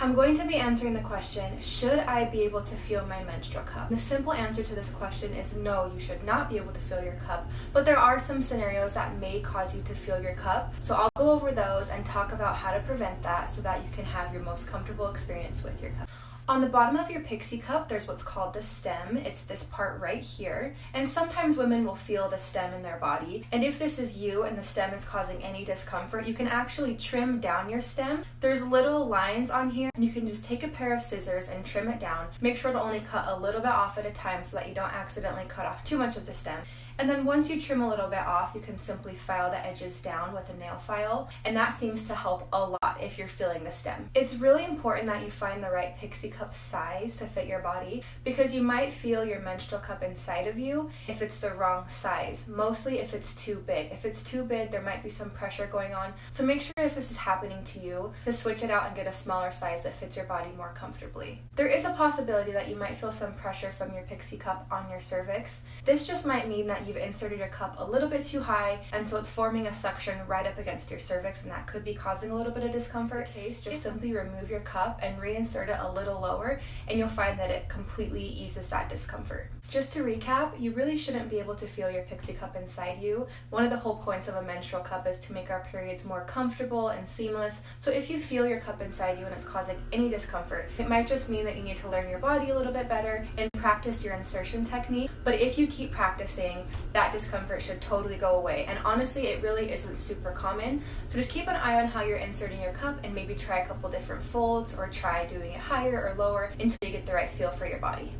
I'm going to be answering the question, should I be able to feel my menstrual cup? The simple answer to this question is no, you should not be able to feel your cup, but there are some scenarios that may cause you to feel your cup. So I'll go over those and talk about how to prevent that so that you can have your most comfortable experience with your cup. On the bottom of your Pixie Cup, there's what's called the stem. It's this part right here. And sometimes women will feel the stem in their body. And if this is you and the stem is causing any discomfort, you can actually trim down your stem. There's little lines on here, and you can just take a pair of scissors and trim it down. Make sure to only cut a little bit off at a time so that you don't accidentally cut off too much of the stem. And then once you trim a little bit off, you can simply file the edges down with a nail file, and that seems to help a lot if you're feeling the stem. It's really important that you find the right Pixie Cup size to fit your body, because you might feel your menstrual cup inside of you if it's the wrong size, mostly if it's too big. If it's too big, there might be some pressure going on. So make sure if this is happening to you to switch it out and get a smaller size that fits your body more comfortably. There is a possibility that you might feel some pressure from your Pixie Cup on your cervix. This just might mean that you've inserted your cup a little bit too high, and so it's forming a suction right up against your cervix, and that could be causing a little bit of discomfort. In case, just simply remove your cup and reinsert it a little lower, and you'll find that it completely eases that discomfort. Just to recap, you really shouldn't be able to feel your Pixie Cup inside you. One of the whole points of a menstrual cup is to make our periods more comfortable and seamless. So if you feel your cup inside you and it's causing any discomfort, it might just mean that you need to learn your body a little bit better and practice your insertion technique. But if you keep practicing, that discomfort should totally go away. And honestly, it really isn't super common. So just keep an eye on how you're inserting your cup and maybe try a couple different folds or try doing it higher or lower until you get the right feel for your body.